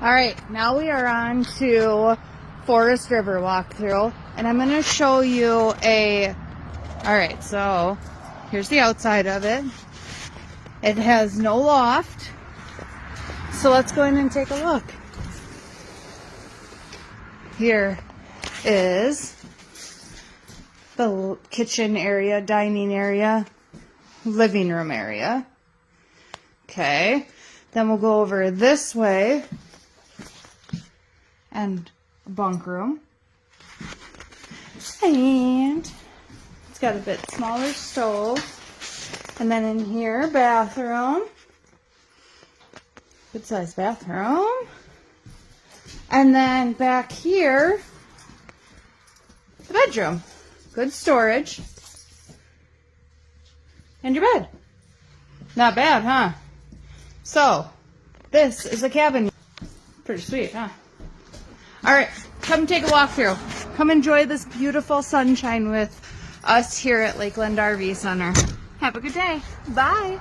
All right, now we are on to Forest River walkthrough, and I'm going to show you all right, so here's the outside of it. It has no loft, so let's go in and take a look. Here is the kitchen area, dining area, living room area. Okay, then we'll go over this way and a bunk room. And it's got a bit smaller stove. And then in here, bathroom. Good sized bathroom. And then back here, the bedroom. Good storage. And your bed. Not bad, huh? So, this is a cabin. Pretty sweet, huh? Alright, come take a walk through. Come enjoy this beautiful sunshine with us here at Lakeland RV Center. Have a good day. Bye.